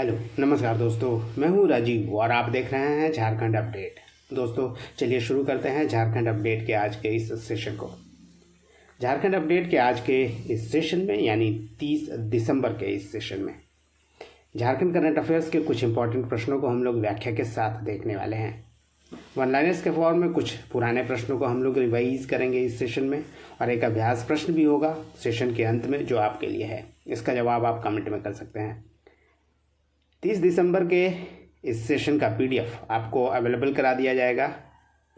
Hello नमस्कार दोस्तों, मैं हूं राजीव और आप देख रहे हैं झारखंड अपडेट। दोस्तों चलिए शुरू करते हैं झारखंड अपडेट के आज के इस सेशन को। झारखंड अपडेट के आज के इस सेशन में यानी 30 दिसंबर के इस सेशन में झारखंड करंट अफेयर्स के कुछ इंपॉर्टेंट प्रश्नों को हम लोग व्याख्या के साथ देखने वाले हैं। वन लाइनर्स के फॉर्म में कुछ पुराने प्रश्नों को हम लोग रिवाइज करेंगे इस सेशन में, और एक अभ्यास प्रश्न भी होगा सेशन के अंत में जो आपके लिए है। इसका जवाब आप कमेंट में कर सकते हैं। 30 दिसंबर के इस सेशन का PDF आपको अवेलेबल करा दिया जाएगा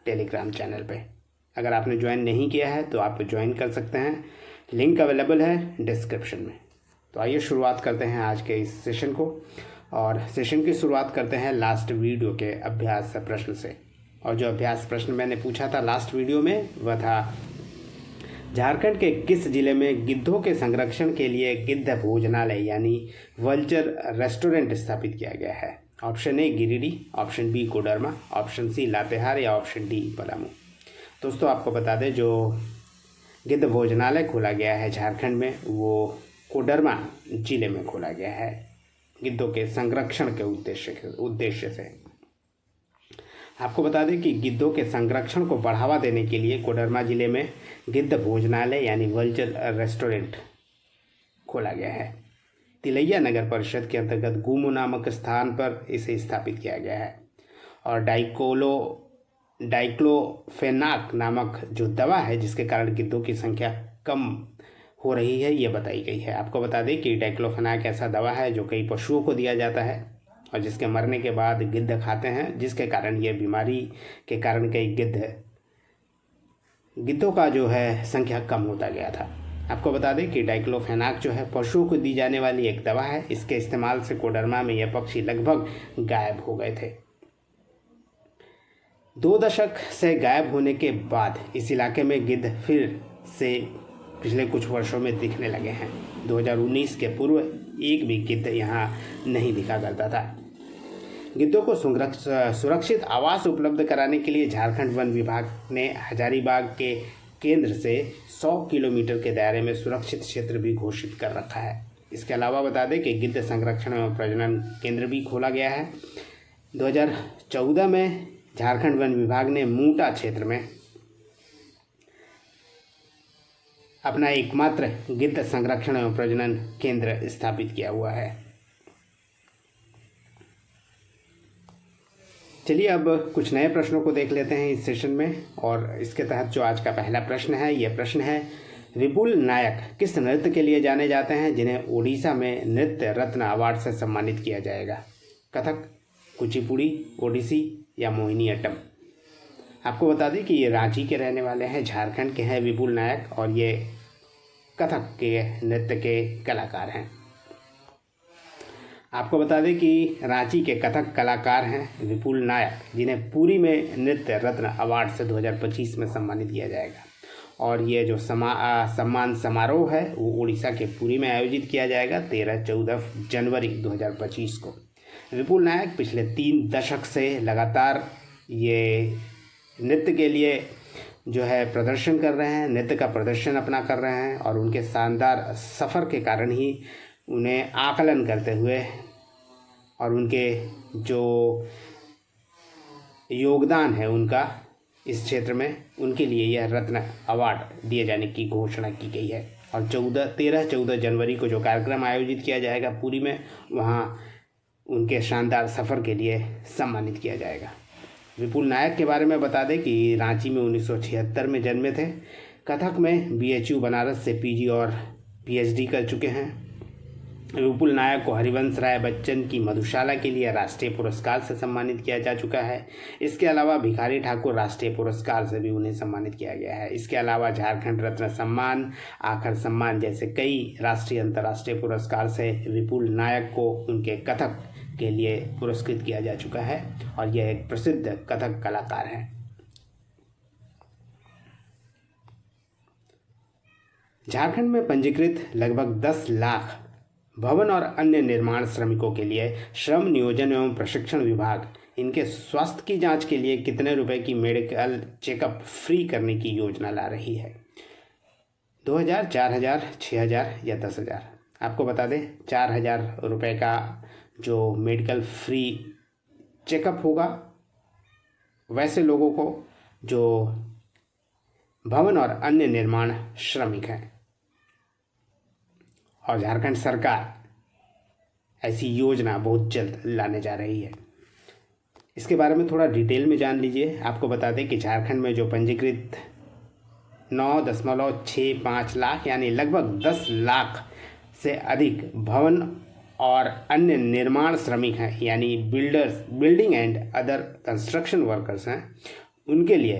टेलीग्राम चैनल पे। अगर आपने ज्वाइन नहीं किया है तो आप ज्वाइन कर सकते हैं, लिंक अवेलेबल है डिस्क्रिप्शन में। तो आइए शुरुआत करते हैं आज के इस सेशन को, और सेशन की शुरुआत करते हैं लास्ट वीडियो के अभ्यास प्रश्न से। और जो अभ्यास प्रश्न मैंने पूछा था लास्ट वीडियो में वह था, झारखंड के किस जिले में गिद्धों के संरक्षण के लिए गिद्ध भोजनालय यानी वल्चर रेस्टोरेंट स्थापित किया गया है? Option A Giridih, option B Koderma, option C Latehar या ऑप्शन डी पलामू। दोस्तों आपको बता दें, जो गिद्ध भोजनालय खोला गया है झारखंड में वो कोडरमा जिले में खोला गया है, गिद्धों के संरक्षण के उद्देश्य से। आपको बता दें कि गिद्धों के संरक्षण को बढ़ावा देने के लिए कोडरमा जिले में गिद्ध भोजनालय यानी वल्चर रेस्टोरेंट खोला गया है। तिलैया नगर परिषद के अंतर्गत गुमो नामक स्थान पर इसे स्थापित किया गया है। और डाइक्लोफेनाक नामक जो दवा है जिसके कारण गिद्धों की संख्या कम हो रही है ये बताई गई है। आपको बता दें कि डाइक्लोफेनाक ऐसा दवा है जो कई पशुओं को दिया जाता है और जिसके मरने के बाद गिद्ध खाते हैं, जिसके कारण ये बीमारी के कारण कई गिद्धों का जो है संख्या कम होता गया था। आपको बता दें कि डाइक्लोफेनाक जो है पशुओं को दी जाने वाली एक दवा है। इसके इस्तेमाल से कोडरमा में यह पक्षी लगभग गायब हो गए थे। 2 दशक से गायब होने के बाद इस इलाके में गिद्ध फिर से पिछले कुछ वर्षों में दिखने लगे हैं। 2019 के पूर्व एक भी गिद्ध यहाँ नहीं दिखा करता था। गिद्धों को सुरक्षित आवास उपलब्ध कराने के लिए झारखंड वन विभाग ने हजारीबाग के केंद्र से 100 किलोमीटर के दायरे में सुरक्षित क्षेत्र भी घोषित कर रखा है। इसके अलावा बता दें कि गिद्ध संरक्षण एवं प्रजनन केंद्र भी खोला गया है। 2014 में झारखंड वन विभाग ने मूटा क्षेत्र में अपना एकमात्र गिद्ध संरक्षण एवं प्रजनन केंद्र स्थापित किया हुआ है। चलिए अब कुछ नए प्रश्नों को देख लेते हैं इस सेशन में, और इसके तहत जो आज का पहला प्रश्न है यह प्रश्न है, विपुल नायक किस नृत्य के लिए जाने जाते हैं जिन्हें ओडिशा में नृत्य रत्न अवार्ड से सम्मानित किया जाएगा? कथक, कुचिपुड़ी, ओडिसी या मोहिनीअट्टम? आपको बता दें कि ये रांची के रहने वाले हैं, झारखंड के हैं विपुल नायक, और ये कथक के नृत्य के कलाकार हैं। आपको बता दें कि रांची के कथक कलाकार हैं विपुल नायक, जिन्हें पुरी में नृत्य रत्न अवार्ड से 2025 में सम्मानित किया जाएगा। और ये जो सम्मान समारोह है वो उड़ीसा के पुरी में आयोजित किया जाएगा 13-14 जनवरी 2025 को। विपुल नायक पिछले 3 दशक से लगातार ये नृत्य के लिए जो है प्रदर्शन कर रहे हैं, नृत्य का प्रदर्शन अपना कर रहे हैं, और उनके शानदार सफ़र के कारण ही उन्हें आकलन करते हुए और उनके जो योगदान है उनका इस क्षेत्र में, उनके लिए यह रत्न अवार्ड दिए जाने की घोषणा की गई है। और 13-14 जनवरी को जो कार्यक्रम आयोजित किया जाएगा पुरी में, वहाँ उनके शानदार सफ़र के लिए सम्मानित किया जाएगा। विपुल नायक के बारे में बता दें कि रांची में 1976 में जन्मे थे। कथक में BHU बनारस से PG और PhD कर चुके हैं। विपुल नायक को हरिवंश राय बच्चन की मधुशाला के लिए राष्ट्रीय पुरस्कार से सम्मानित किया जा चुका है। इसके अलावा भिखारी ठाकुर राष्ट्रीय पुरस्कार से भी उन्हें सम्मानित किया गया है। इसके अलावा झारखंड रत्न सम्मान, आखर सम्मान जैसे कई राष्ट्रीय अंतर्राष्ट्रीय पुरस्कार से विपुल नायक को उनके कथक के लिए पुरस्कृत किया जा चुका है, और यह एक प्रसिद्ध कथक कलाकार हैं। झारखंड में पंजीकृत लगभग 10 लाख भवन और अन्य निर्माण श्रमिकों के लिए श्रम नियोजन एवं प्रशिक्षण विभाग इनके स्वास्थ्य की जांच के लिए कितने रुपए की मेडिकल चेकअप फ्री करने की योजना ला रही है? 2000, 4000, 6000 या 10,000? आपको बता दें 4,000 रुपये का जो मेडिकल फ्री चेकअप होगा वैसे लोगों को जो भवन और अन्य निर्माण श्रमिक हैं। और झारखंड सरकार ऐसी योजना बहुत जल्द लाने जा रही है। इसके बारे में थोड़ा डिटेल में जान लीजिए। आपको बता दें कि झारखंड में जो पंजीकृत 9.65 लाख यानी लगभग 10 लाख से अधिक भवन और अन्य निर्माण श्रमिक हैं, यानी building and other construction workers हैं, उनके लिए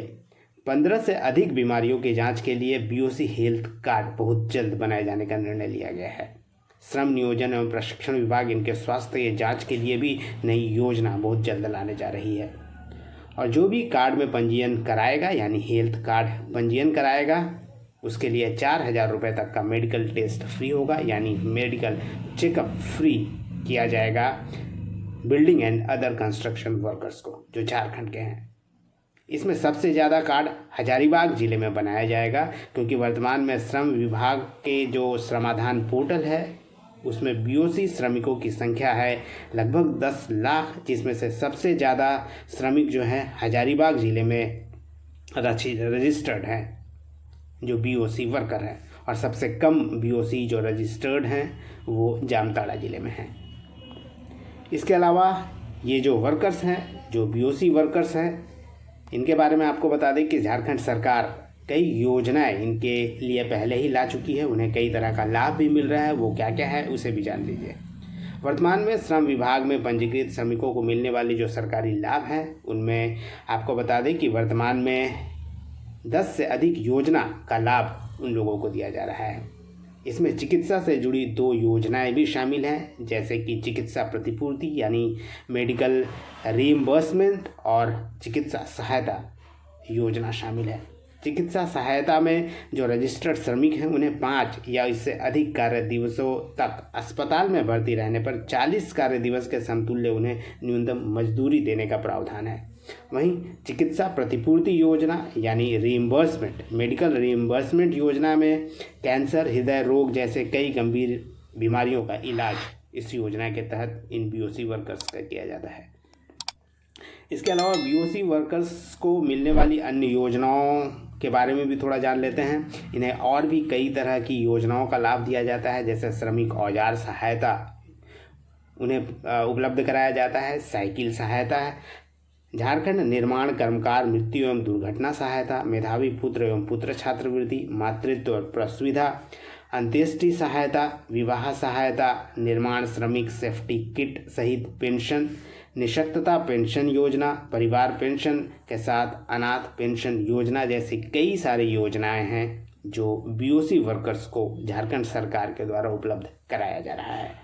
15 से अधिक बीमारियों की जांच के लिए बीओसी हेल्थ कार्ड बहुत जल्द बनाए जाने का निर्णय लिया गया है। श्रम नियोजन एवं प्रशिक्षण विभाग इनके स्वास्थ्य जांच के लिए भी नई योजना बहुत जल्द लाने जा रही है। और जो भी कार्ड में पंजीयन कराएगा यानी हेल्थ कार्ड पंजीयन कराएगा उसके लिए 4,000 रुपये तक का मेडिकल टेस्ट फ्री होगा, यानी मेडिकल चेकअप फ्री किया जाएगा building and other construction workers को जो झारखंड के हैं। इसमें सबसे ज़्यादा कार्ड हजारीबाग ज़िले में बनाया जाएगा, क्योंकि वर्तमान में श्रम विभाग के जो श्रमाधान पोर्टल है उसमें बीओसी श्रमिकों की संख्या है लगभग 10 लाख, जिसमें से सबसे ज़्यादा श्रमिक जो हैं हजारीबाग ज़िले में रजिस्टर्ड हैं जो बीओसी वर्कर हैं, और सबसे कम बीओसी जो रजिस्टर्ड हैं वो जामताड़ा ज़िले में हैं। इसके अलावा ये जो वर्कर्स हैं जो बीओसी वर्कर्स हैं इनके बारे में आपको बता दें कि झारखंड सरकार कई योजनाएं इनके लिए पहले ही ला चुकी है, उन्हें कई तरह का लाभ भी मिल रहा है। वो क्या क्या है उसे भी जान लीजिए। वर्तमान में श्रम विभाग में पंजीकृत श्रमिकों को मिलने वाली जो सरकारी लाभ हैं उनमें आपको बता दें कि वर्तमान में 10 से अधिक योजना का लाभ उन लोगों को दिया जा रहा है। इसमें चिकित्सा से जुड़ी 2 योजनाएं भी शामिल हैं, जैसे कि चिकित्सा प्रतिपूर्ति यानी मेडिकल रीइंबर्समेंट और चिकित्सा सहायता योजना शामिल है। चिकित्सा सहायता में जो रजिस्टर्ड श्रमिक हैं उन्हें 5 या इससे अधिक कार्य दिवसों तक अस्पताल में भर्ती रहने पर 40 कार्य दिवस के समतुल्य उन्हें न्यूनतम मजदूरी देने का प्रावधान है। वहीं चिकित्सा प्रतिपूर्ति योजना यानी रीइंबर्समेंट मेडिकल रीइंबर्समेंट योजना में कैंसर, हृदय रोग जैसे कई गंभीर बीमारियों का इलाज इस योजना के तहत इन बीओसी वर्कर्स का किया जाता है। इसके अलावा बीओसी वर्कर्स को मिलने वाली अन्य योजनाओं के बारे में भी थोड़ा जान लेते हैं। इन्हें और भी कई तरह की योजनाओं का लाभ दिया जाता है, जैसे श्रमिक औजार सहायता उन्हें उपलब्ध कराया जाता है, साइकिल सहायता है, झारखंड निर्माण कर्मकार मृत्यु एवं दुर्घटना सहायता, मेधावी पुत्र एवं पुत्र छात्रवृत्ति, मातृत्व और प्रसूति, अंत्येष्टि सहायता, विवाह सहायता, निर्माण श्रमिक सेफ्टी किट सहित पेंशन, निःशक्तता पेंशन योजना, परिवार पेंशन के साथ अनाथ पेंशन योजना जैसी कई सारी योजनाएं हैं जो बीओसी वर्कर्स को झारखंड सरकार के द्वारा उपलब्ध कराया जा रहा है।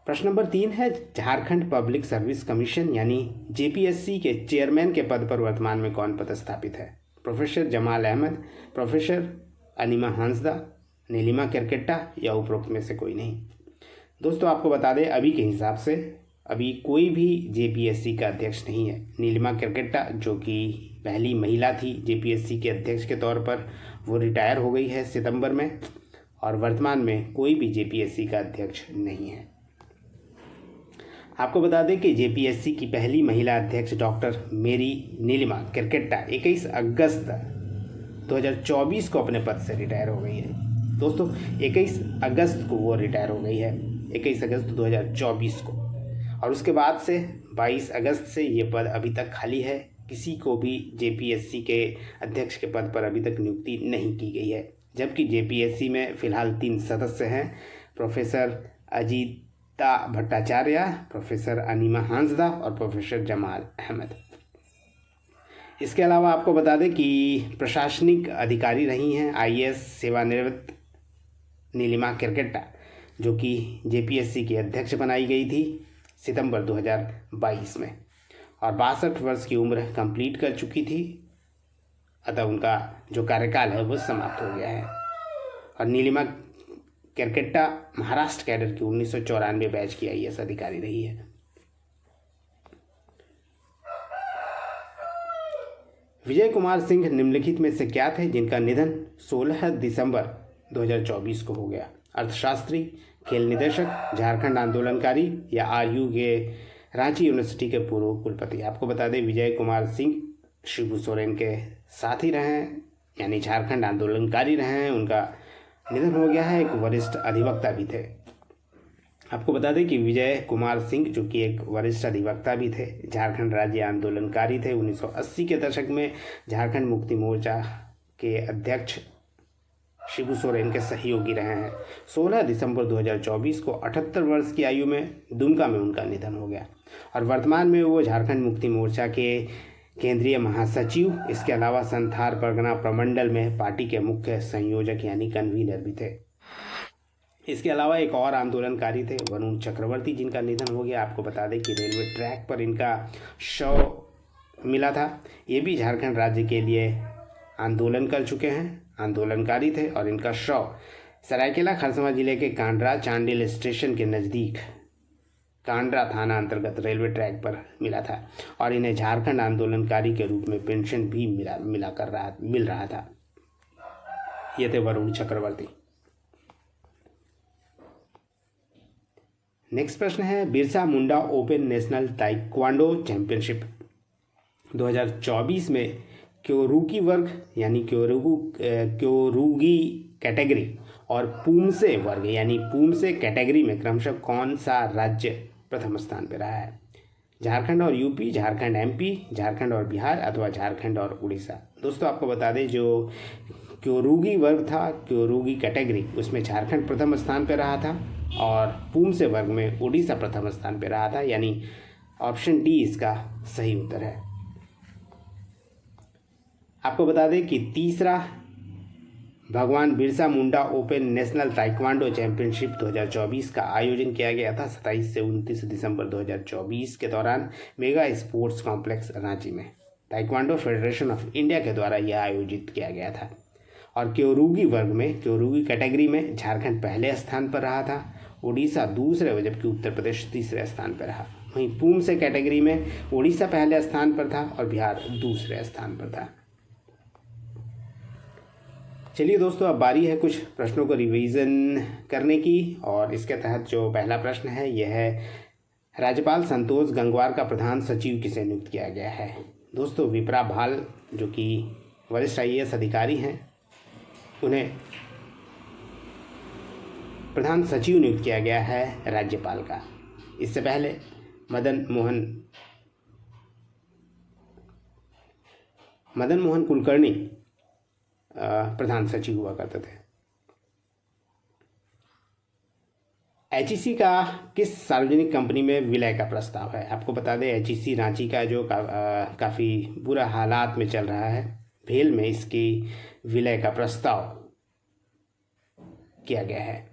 प्रश्न नंबर 3 है, झारखंड पब्लिक सर्विस कमीशन यानी जेपीएससी के चेयरमैन के पद पर वर्तमान में कौन पदस्थापित है? Professor Jamal Ahmad, professor enema Hansda, Nilima Kerketta या उपरोक्त में से कोई नहीं। दोस्तों आपको बता दें अभी के हिसाब से अभी कोई भी जेपीएससी का अध्यक्ष नहीं है। नीलिमा केरकेट्टा जो कि पहली महिला थी जेपीएससी के अध्यक्ष के तौर पर, वो रिटायर हो गई है सितंबर में, और वर्तमान में कोई भी जेपीएससी का अध्यक्ष नहीं है। आपको बता दें कि जेपीएससी की पहली महिला अध्यक्ष डॉक्टर मेरी नीलिमा केरकेट्टा 21 अगस्त 2024 को अपने पद से रिटायर हो गई है। दोस्तों 21 अगस्त को वो रिटायर हो गई है, 21 अगस्त 2024 को, और उसके बाद से 22 अगस्त से ये पद अभी तक खाली है। किसी को भी जेपीएससी के अध्यक्ष के पद पर अभी तक नियुक्ति नहीं की गई है, जबकि जेपीएससी में फ़िलहाल 3 सदस्य हैं, professor Ajita Bhattacharya, professor enema Hansda और प्रोफेसर जमाल अहमद। इसके अलावा आपको बता दें कि प्रशासनिक अधिकारी रही हैं आईएएस सेवानिवृत्त नीलिमा केरकेट्टा, जो कि जेपीएससी की अध्यक्ष बनाई गई थी सितंबर 2022 में, और 62 वर्ष की उम्र कंप्लीट कर चुकी थी, अतः उनका जो कार्यकाल है वो समाप्त हो गया है। और नीलिमा केरकेट्टा महाराष्ट्र कैडर की 1994 बैच की आईएएस अधिकारी रही है। विजय कुमार सिंह निम्नलिखित में से क्या थे जिनका निधन 16 दिसंबर 2024 को हो गया? अर्थशास्त्री, खेल निदेशक, झारखंड आंदोलनकारी या आरयू के रांची यूनिवर्सिटी के पूर्व कुलपति। आपको बता दें विजय कुमार सिंह शिबू सोरेन के साथी रहे हैं, यानी झारखंड आंदोलनकारी रहे हैं। उनका निधन हो गया है। एक वरिष्ठ अधिवक्ता भी थे। आपको बता दें कि विजय कुमार सिंह जो कि एक वरिष्ठ अधिवक्ता भी थे, झारखंड राज्य आंदोलनकारी थे। 1980 के दशक में झारखंड मुक्ति मोर्चा के अध्यक्ष शिबू सोरेन के सहयोगी रहे हैं। 16 दिसंबर 2024 को 78 वर्ष की आयु में दुमका में उनका निधन हो गया और वर्तमान में वो झारखंड मुक्ति मोर्चा के केंद्रीय महासचिव, इसके अलावा संथाल परगना प्रमंडल में पार्टी के मुख्य संयोजक यानी कन्वीनर भी थे। इसके अलावा एक और आंदोलनकारी थे वरुण चक्रवर्ती, जिनका निधन हो गया। आपको बता दें कि रेलवे ट्रैक पर इनका शव मिला था। ये भी झारखंड राज्य के लिए आंदोलन कर चुके हैं, आंदोलनकारी थे और इनका शव सरायकेला खरसावां जिले के कांड्रा चांडिल स्टेशन के नज़दीक कांड्रा थाना अंतर्गत रेलवे ट्रैक पर मिला था और इन्हें झारखंड आंदोलनकारी के रूप में पेंशन भी मिल रहा था। ये थे वरुण चक्रवर्ती। नेक्स्ट प्रश्न है Birsa Munda open national taekwondo championship 2024 में क्योरुगी वर्ग यानी क्योरुगी कैटेगरी और पूमसे वर्ग यानी पूमसे कैटेगरी में क्रमशः कौन सा राज्य प्रथम स्थान पर रहा है? झारखंड और यूपी, झारखंड एमपी, झारखंड और बिहार अथवा झारखंड और उड़ीसा। दोस्तों आपको बता दें जो क्योरुगी वर्ग था, क्योरुगी कैटेगरी, उसमें झारखंड प्रथम स्थान पर रहा था और पूमसे वर्ग में उड़ीसा प्रथम स्थान पर रहा था, यानी ऑप्शन डी इसका सही उत्तर है। आपको बता दें कि तीसरा भगवान Birsa Munda open national taekwondo championship 2024 का आयोजन किया गया था 27 से 29 दिसंबर 2024 के दौरान मेगा स्पोर्ट्स कॉम्प्लेक्स रांची में। ताइक्वांडो फेडरेशन ऑफ इंडिया के द्वारा यह आयोजित किया गया था और क्योरुगी वर्ग में, क्योरुगी कैटेगरी में झारखंड पहले स्थान पर रहा था, उड़ीसा दूसरे, जबकि उत्तर प्रदेश तीसरे स्थान पर रहा। वहीं पूमसे कैटेगरी में उड़ीसा पहले स्थान पर था और बिहार दूसरे स्थान पर था। चलिए दोस्तों, अब बारी है कुछ प्रश्नों को रिवीजन करने की और इसके तहत जो पहला प्रश्न है यह है राज्यपाल संतोष गंगवार का प्रधान सचिव किसे नियुक्त किया गया है? दोस्तों विप्रा भाल जो कि वरिष्ठ IAS अधिकारी हैं, उन्हें प्रधान सचिव नियुक्त किया गया है राज्यपाल का। इससे पहले मदन मोहन कुलकर्णी प्रधान सचिव हुआ करते थे। HEC का किस सार्वजनिक कंपनी में विलय का प्रस्ताव है? आपको बता दें HEC रांची का जो काफ़ी बुरा हालात में चल रहा है, भेल में इसकी विलय का प्रस्ताव किया गया है।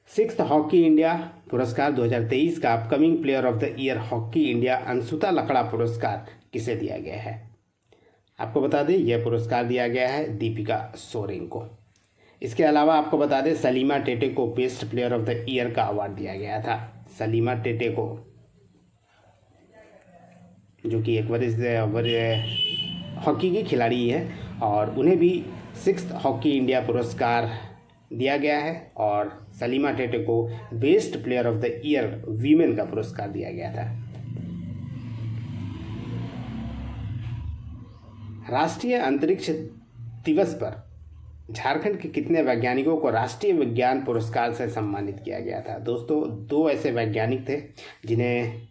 6th हॉकी इंडिया पुरस्कार 2023 का upcoming player of the year hockey India Anshuta Lakra पुरस्कार किसे दिया गया है? आपको बता दें यह पुरस्कार दिया गया है दीपिका सोरेन को। इसके अलावा आपको बता दें सलीमा टेटे को best player of the year का अवार्ड दिया गया था। सलीमा टेटे को, जो कि एक वरिष्ठ हॉकी की खिलाड़ी है, और उन्हें भी 6th हॉकी इंडिया पुरस्कार दिया गया है और सलीमा टेटे को best player of the year women का पुरस्कार दिया गया था। राष्ट्रीय अंतरिक्ष दिवस पर झारखंड के कितने वैज्ञानिकों को राष्ट्रीय विज्ञान पुरस्कार से सम्मानित किया गया था? दोस्तों 2 ऐसे वैज्ञानिक थे जिन्हें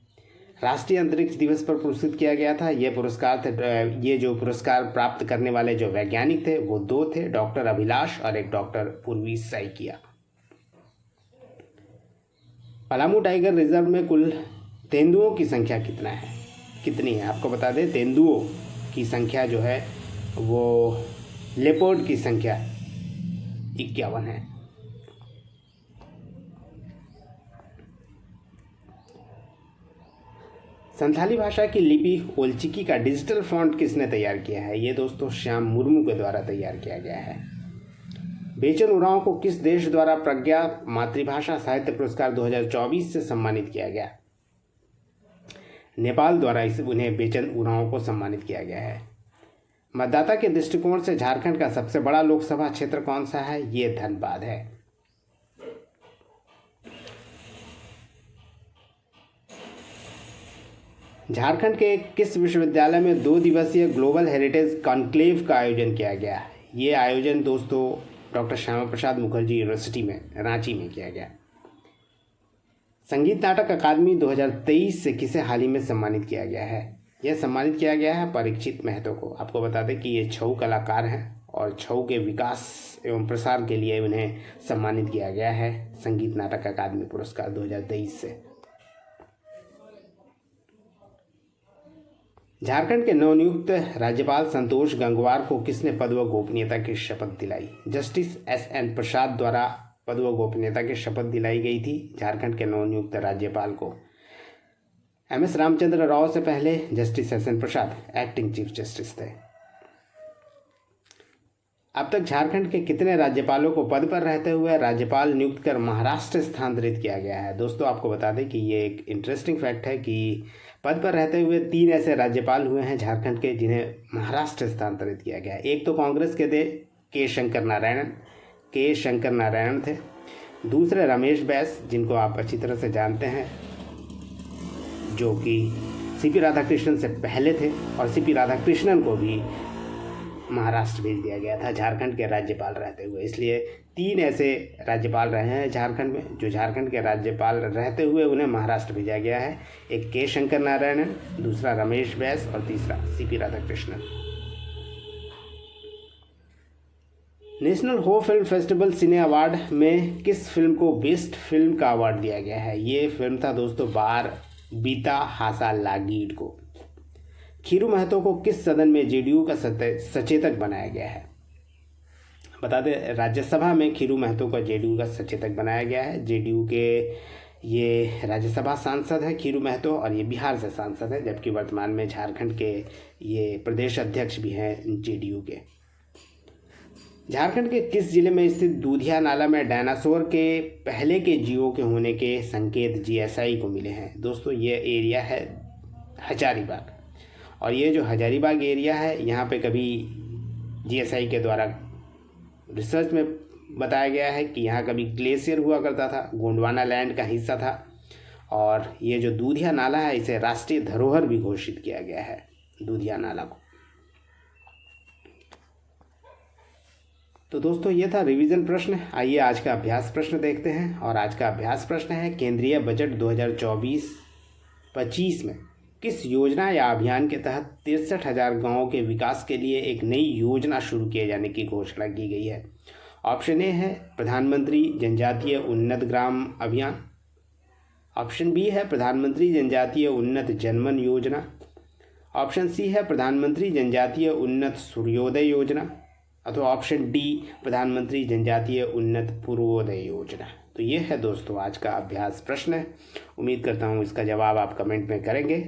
राष्ट्रीय अंतरिक्ष दिवस पर पुरस्कृत किया गया था। ये जो पुरस्कार प्राप्त करने वाले जो वैज्ञानिक थे वो 2 थे, डॉक्टर अभिलाष और एक डॉक्टर पूर्वी सैकिया। पलामू टाइगर रिजर्व में कुल तेंदुओं की संख्या कितनी है? आपको बता दें तेंदुओं की संख्या जो है वो लेपर्ड की संख्या 51 है। संथाली भाषा की लिपि ओलचिकी का डिजिटल फॉन्ट किसने तैयार किया है? ये दोस्तों श्याम मुर्मू के द्वारा तैयार किया गया है। बेचन उरांव को किस देश द्वारा प्रज्ञा मातृभाषा साहित्य पुरस्कार 2024 से सम्मानित किया गया? नेपाल द्वारा उन्हें बेचन उरांव को सम्मानित किया गया है। मतदाता के दृष्टिकोण से झारखंड का सबसे बड़ा लोकसभा क्षेत्र कौन सा है? ये धनबाद है। झारखंड के किस विश्वविद्यालय में 2 दिवसीय ग्लोबल हेरिटेज कॉन्क्लेव का आयोजन किया गया? ये आयोजन दोस्तों डॉक्टर श्यामा प्रसाद मुखर्जी यूनिवर्सिटी में रांची में किया गया। संगीत नाटक अकादमी 2023 से किसे हाल ही में सम्मानित किया गया है? यह सम्मानित किया गया है परीक्षित महतो को। आपको बता दें कि ये छऊ कलाकार हैं और छऊ के विकास एवं प्रसार के लिए उन्हें सम्मानित किया गया है संगीत नाटक अकादमी पुरस्कार 2023 से। झारखंड के नवनियुक्त राज्यपाल संतोष गंगवार को किसने पद व गोपनीयता की शपथ दिलाई? Justice SN. प्रसाद द्वारा पद व गोपनीयता की शपथ दिलाई गई थी झारखंड के नवनियुक्त राज्यपाल को। एम.एस. रामचंद्र राव से पहले जस्टिस एस.एन. प्रसाद एक्टिंग चीफ जस्टिस थे। अब तक झारखंड के कितने राज्यपालों को पद पर रहते हुए राज्यपाल नियुक्त कर महाराष्ट्र स्थानांतरित किया गया है? दोस्तों आपको बता दें कि ये एक इंटरेस्टिंग फैक्ट है कि पद पर रहते हुए 3 ऐसे राज्यपाल हुए हैं झारखंड के जिन्हें महाराष्ट्र स्थानांतरित किया गया है। एक तो कांग्रेस के थे के शंकर नारायण थे। दूसरे रमेश बैस, जिनको आप अच्छी तरह से जानते हैं, जो कि सीपी राधाकृष्णन से पहले थे, और सीपी राधाकृष्णन को भी महाराष्ट्र भेज दिया गया था झारखंड के राज्यपाल रहते हुए। इसलिए 3 ऐसे राज्यपाल रहे हैं झारखंड में जो झारखंड के राज्यपाल रहते हुए उन्हें महाराष्ट्र भेजा गया है। एक के शंकर नारायणन, दूसरा रमेश बैस और तीसरा सीपी राधाकृष्णन। नेशनल हो फिल्म फेस्टिवल सिने अवार्ड में किस फिल्म को बेस्ट फिल्म का अवार्ड दिया गया है? ये फिल्म था दोस्तों बार बीता हासा लागीड को। खीरू महतो को किस सदन में जेडीयू का सचेतक बनाया गया है? बता दें राज्यसभा में खीरू महतो को जेडीयू का सचेतक बनाया गया है। जेडीयू के ये राज्यसभा सांसद है खीरू महतो, और ये बिहार से सांसद है, जबकि वर्तमान में झारखंड के ये प्रदेश अध्यक्ष भी हैं जेडीयू के। झारखंड के किस जिले में स्थित दूधिया नाला में डायनासोर के पहले के जीवों के होने के संकेत जीएसआई को मिले हैं? दोस्तों ये एरिया है हजारीबाग, और ये जो हजारीबाग एरिया है यहाँ पे कभी जीएसआई के द्वारा रिसर्च में बताया गया है कि यहाँ कभी ग्लेशियर हुआ करता था, गोंडवाना लैंड का हिस्सा था, और ये जो दूधिया नाला है इसे राष्ट्रीय धरोहर भी घोषित किया गया है दूधिया नाला को। तो दोस्तों ये था रिवीजन प्रश्न। आइए आज का अभ्यास प्रश्न देखते हैं, और आज का अभ्यास प्रश्न है केंद्रीय बजट 2024-25 में किस योजना या अभियान के तहत 63,000 गाँवों के विकास के लिए एक नई योजना शुरू किए जाने की घोषणा की गई है? ऑप्शन ए है प्रधानमंत्री जनजातीय उन्नत ग्राम अभियान, ऑप्शन बी है प्रधानमंत्री जनजातीय उन्नत जनमन योजना, ऑप्शन सी है प्रधानमंत्री जनजातीय उन्नत सूर्योदय योजना, अथवा ऑप्शन डी प्रधानमंत्री जनजातीय उन्नत पूर्वोदय योजना। तो ये है दोस्तों आज का अभ्यास प्रश्न। उम्मीद करता हूँ इसका जवाब आप कमेंट में करेंगे,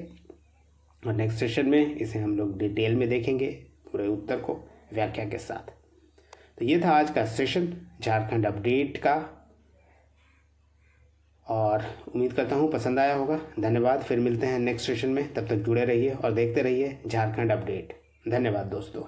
और नेक्स्ट सेशन में इसे हम लोग डिटेल में देखेंगे पूरे उत्तर को व्याख्या के साथ। तो ये था आज का सेशन झारखंड अपडेट का, और उम्मीद करता हूँ पसंद आया होगा। धन्यवाद। फिर मिलते हैं नेक्स्ट सेशन में, तब तक जुड़े रहिए और देखते रहिए झारखंड अपडेट। धन्यवाद दोस्तों।